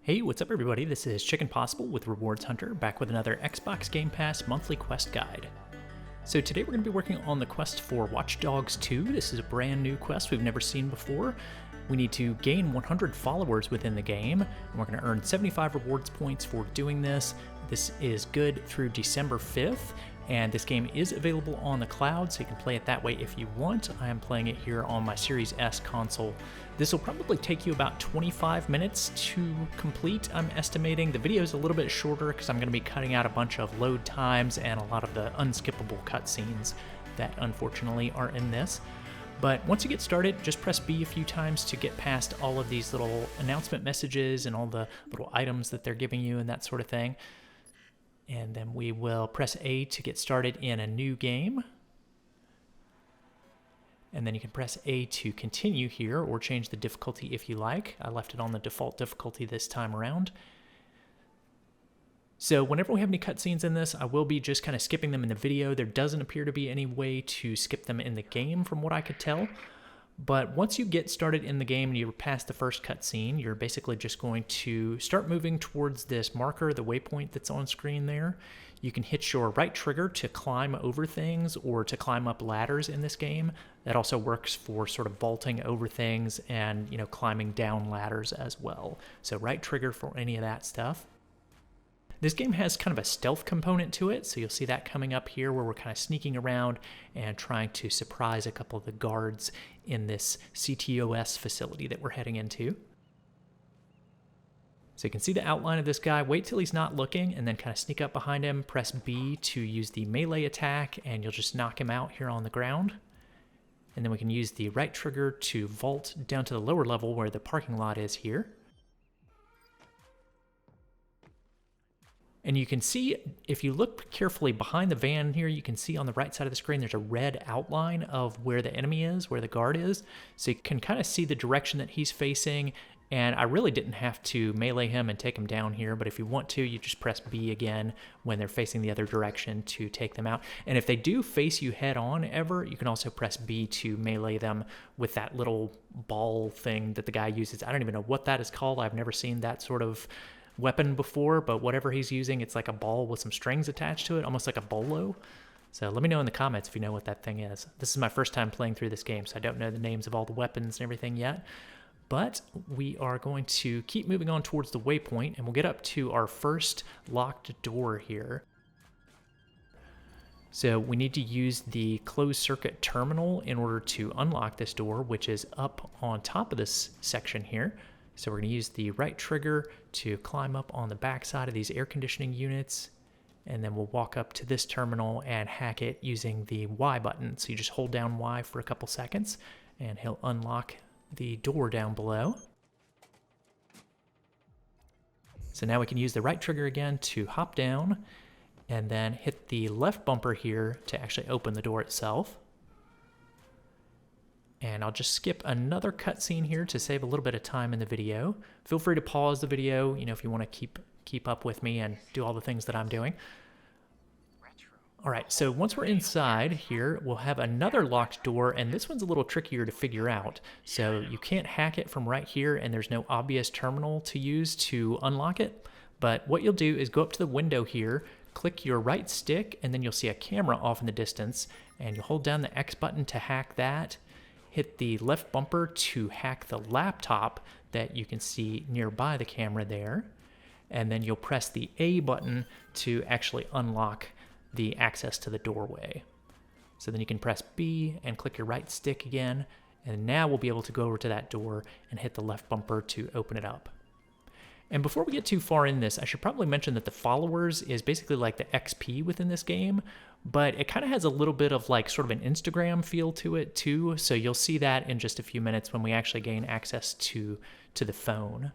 Hey, what's up everybody? This is Chicken Possible with Rewards Hunter, back with another Xbox Game Pass monthly quest guide. So today we're going to be working on the quest for Watch Dogs 2. This is a brand new quest we've never seen before. We need to gain 100 followers within the game, and we're going to earn 75 rewards points for doing this. This is good through December 5th, and this game is available on the cloud, so you can play it that way if you want. I am playing it here on my Series S console. This will probably take you about 25 minutes to complete, I'm estimating. The video is a little bit shorter because I'm going to be cutting out a bunch of load times and a lot of the unskippable cutscenes that unfortunately are in this. But once you get started, just press B a few times to get past all of these little announcement messages and all the little items that they're giving you and that sort of thing. And then we will press A to get started in a new game. And then you can press A to continue here or change the difficulty if you like. I left it on the default difficulty this time around. So whenever we have any cutscenes in this, I will be just kind of skipping them in the video. There doesn't appear to be any way to skip them in the game from what I could tell. But once you get started in the game and you're past the first cutscene, you're basically just going to start moving towards this marker, the waypoint that's on screen there. You can hit your right trigger to climb over things or to climb up ladders in this game. That also works for sort of vaulting over things and, climbing down ladders as well. So right trigger for any of that stuff. This game has kind of a stealth component to it, so you'll see that coming up here where we're kind of sneaking around and trying to surprise a couple of the guards in this CTOS facility that we're heading into. So you can see the outline of this guy. Wait till he's not looking and then kind of sneak up behind him. Press B to use the melee attack and you'll just knock him out here on the ground. And then we can use the right trigger to vault down to the lower level where the parking lot is here. And you can see, if you look carefully behind the van here, you can see on the right side of the screen, there's a red outline of where the enemy is, where the guard is. So you can kind of see the direction that he's facing. And I really didn't have to melee him and take him down here, but if you want to, you just press B again when they're facing the other direction to take them out. And if they do face you head on ever, you can also press B to melee them with that little ball thing that the guy uses. I don't even know what that is called. I've never seen that sort of weapon before, but whatever he's using, it's like a ball with some strings attached to it, almost like a bolo. So let me know in the comments if you know what that thing is. This is my first time playing through this game, so I don't know the names of all the weapons and everything yet. But we are going to keep moving on towards the waypoint, and we'll get up to our first locked door here. So we need to use the closed circuit terminal in order to unlock this door, which is up on top of this section here. So we're going to use the right trigger to climb up on the back side of these air conditioning units, and then we'll walk up to this terminal and hack it using the Y button. So you just hold down Y for a couple seconds, and he'll unlock the door down below. So now we can use the right trigger again to hop down, and then hit the left bumper here to actually open the door itself. And I'll just skip another cutscene here to save a little bit of time in the video. Feel free to pause the video, if you want to keep up with me and do all the things that I'm doing. All right, so once we're inside here, we'll have another locked door, and this one's a little trickier to figure out. So you can't hack it from right here, and there's no obvious terminal to use to unlock it. But what you'll do is go up to the window here, click your right stick, and then you'll see a camera off in the distance, and you'll hold down the X button to hack that. Hit the left bumper to hack the laptop that you can see nearby the camera there. And then you'll press the A button to actually unlock the access to the doorway. So then you can press B and click your right stick again. And now we'll be able to go over to that door and hit the left bumper to open it up. And before we get too far in this, I should probably mention that the followers is basically like the XP within this game, but it kind of has a little bit of like sort of an Instagram feel to it too. So you'll see that in just a few minutes when we actually gain access to the phone.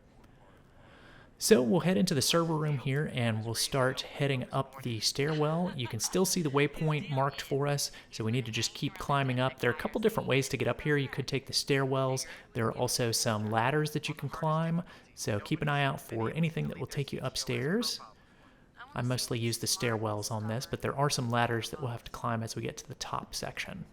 So we'll head into the server room here and we'll start heading up the stairwell. You can still see the waypoint marked for us, so we need to just keep climbing up. There are a couple different ways to get up here. You could take the stairwells. There are also some ladders that you can climb, so keep an eye out for anything that will take you upstairs. I mostly use the stairwells on this, but there are some ladders that we'll have to climb as we get to the top section.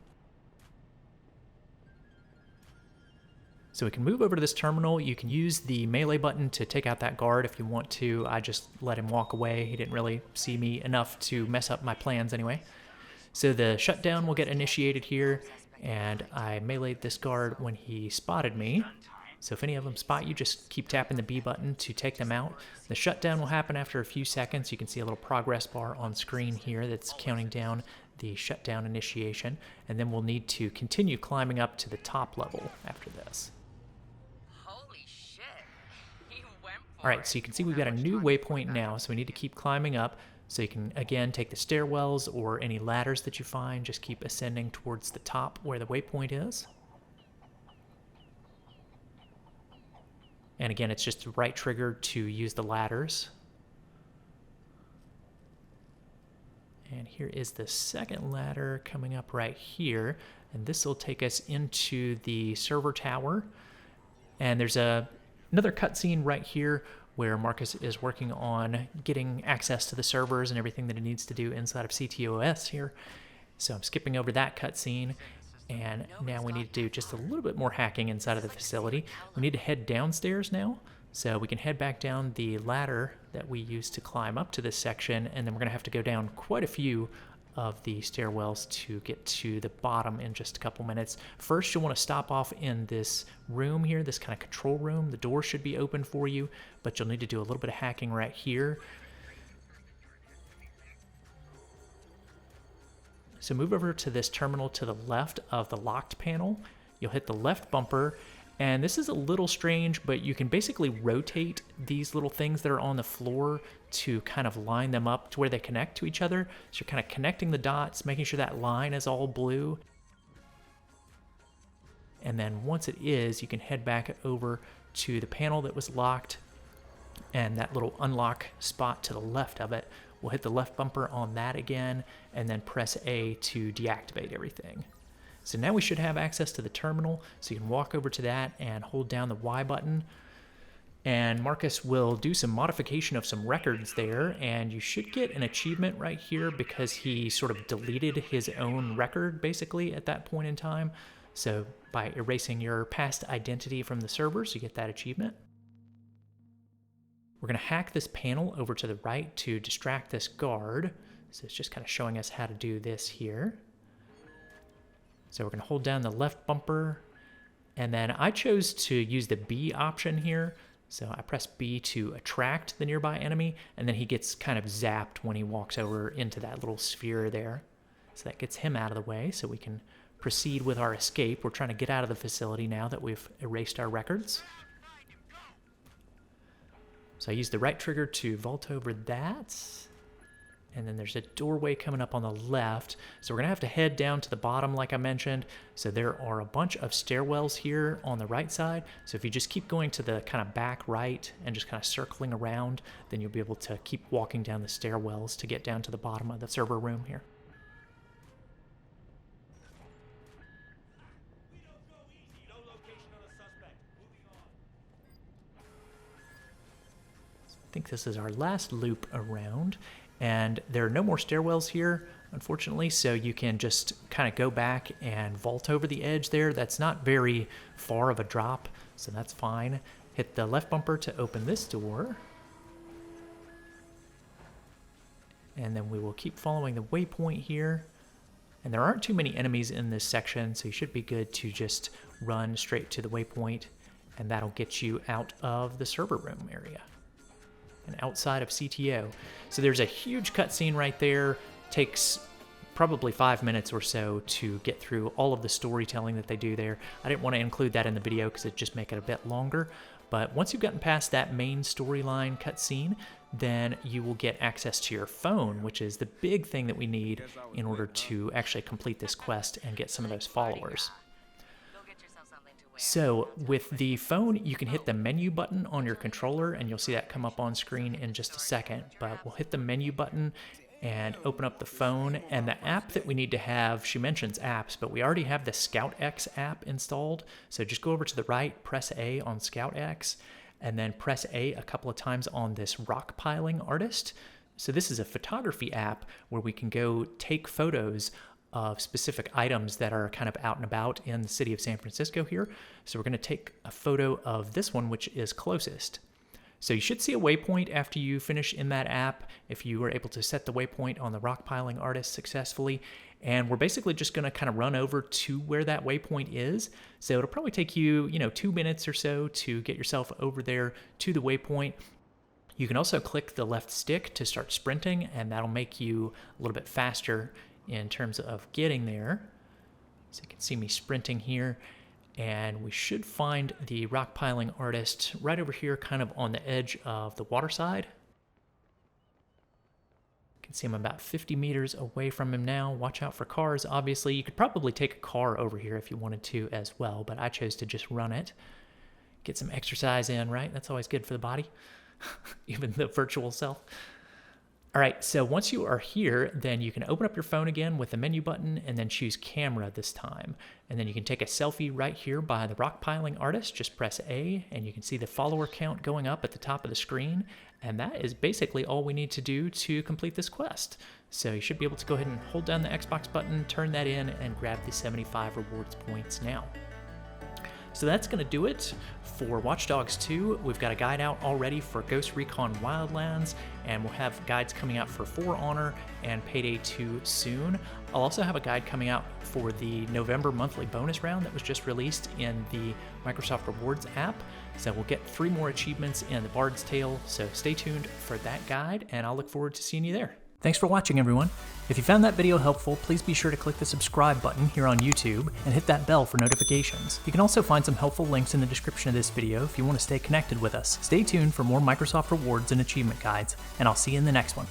So we can move over to this terminal. You can use the melee button to take out that guard if you want to. I just let him walk away. He didn't really see me enough to mess up my plans anyway. So the shutdown will get initiated here, and I meleeed this guard when he spotted me. So if any of them spot you, just keep tapping the B button to take them out. The shutdown will happen after a few seconds. You can see a little progress bar on screen here that's counting down the shutdown initiation, and then we'll need to continue climbing up to the top level after this. Holy shit. He went for All right, so you can see we've got a new waypoint now, so we need to keep climbing up. So you can, again, take the stairwells or any ladders that you find, just keep ascending towards the top where the waypoint is. And again, it's just the right trigger to use the ladders. And here is the second ladder coming up right here. And this will take us into the server tower. And there's another cutscene right here where Marcus is working on getting access to the servers and everything that he needs to do inside of CTOS here. So I'm skipping over that cutscene. And now we need to do just a little bit more hacking inside of the facility. We need to head downstairs now. So we can head back down the ladder that we used to climb up to this section, and then we're going to have to go down quite a few of the stairwells to get to the bottom in just a couple minutes. First, you'll want to stop off in this room here, this kind of control room. The door should be open for you, but you'll need to do a little bit of hacking right here. So move over to this terminal to the left of the locked panel. You'll hit the left bumper, and this is a little strange, but you can basically rotate these little things that are on the floor to kind of line them up to where they connect to each other. So you're kind of connecting the dots, making sure that line is all blue. And then once it is, you can head back over to the panel that was locked, and that little unlock spot to the left of it. We'll hit the left bumper on that again, and then press A to deactivate everything. So now we should have access to the terminal, so you can walk over to that and hold down the Y button. And Marcus will do some modification of some records there, and you should get an achievement right here because he sort of deleted his own record basically at that point in time. So by erasing your past identity from the servers, you get that achievement. We're going to hack this panel over to the right to distract this guard. So it's just kind of showing us how to do this here. So we're going to hold down the left bumper, and then I chose to use the B option here. So I press B to attract the nearby enemy, and then he gets kind of zapped when he walks over into that little sphere there. So that gets him out of the way, so we can proceed with our escape. We're trying to get out of the facility now that we've erased our records. So I use the right trigger to vault over that. And then there's a doorway coming up on the left. So we're going to have to head down to the bottom like I mentioned. So there are a bunch of stairwells here on the right side. So if you just keep going to the kind of back right and just kind of circling around, then you'll be able to keep walking down the stairwells to get down to the bottom of the server room here. I think this is our last loop around, and there are no more stairwells here, unfortunately, so you can just kind of go back and vault over the edge there. That's not very far of a drop, so that's fine. Hit the left bumper to open this door, and then we will keep following the waypoint here. And there aren't too many enemies in this section, so you should be good to just run straight to the waypoint, and that'll get you out of the server room area and outside of CTO. So there's a huge cutscene right there. Takes probably 5 minutes or so to get through all of the storytelling that they do there. I didn't want to include that in the video because it'd just make it a bit longer. But once you've gotten past that main storyline cutscene, then you will get access to your phone, which is the big thing that we need in order to actually complete this quest and get some of those followers. So with the phone, you can hit the menu button on your controller, and you'll see that come up on screen in just a second. But we'll hit the menu button and open up the phone, and the app that we need to have, she mentions apps, but we already have the ScoutX app installed. So just go over to the right, press A on ScoutX, and then press A a couple of times on this rock piling artist. So this is a photography app where we can go take photos of specific items that are kind of out and about in the city of San Francisco here. So we're going to take a photo of this one, which is closest. So you should see a waypoint after you finish in that app if you were able to set the waypoint on the rock piling artist successfully. And we're basically just going to kind of run over to where that waypoint is. So it'll probably take you, 2 minutes or so to get yourself over there to the waypoint. You can also click the left stick to start sprinting, and that'll make you a little bit faster in terms of getting there. So you can see me sprinting here. And we should find the rock piling artist right over here, kind of on the edge of the water side. You can see I'm about 50 meters away from him now. Watch out for cars, obviously. You could probably take a car over here if you wanted to as well, but I chose to just run it. Get some exercise in, right? That's always good for the body, even the virtual self. All right, so once you are here, then you can open up your phone again with the menu button and then choose camera this time. And then you can take a selfie right here by the rock piling artist. Just press A and you can see the follower count going up at the top of the screen. And that is basically all we need to do to complete this quest. So you should be able to go ahead and hold down the Xbox button, turn that in, and grab the 75 rewards points now. So that's going to do it for Watch Dogs 2. We've got a guide out already for Ghost Recon Wildlands, and we'll have guides coming out for For Honor and Payday 2 soon. I'll also have a guide coming out for the November monthly bonus round that was just released in the Microsoft Rewards app. So we'll get 3 more achievements in the Bard's Tale, so stay tuned for that guide, and I'll look forward to seeing you there. Thanks for watching, everyone. If you found that video helpful, please be sure to click the subscribe button here on YouTube and hit that bell for notifications. You can also find some helpful links in the description of this video if you want to stay connected with us. Stay tuned for more Microsoft Rewards and achievement guides, and I'll see you in the next one.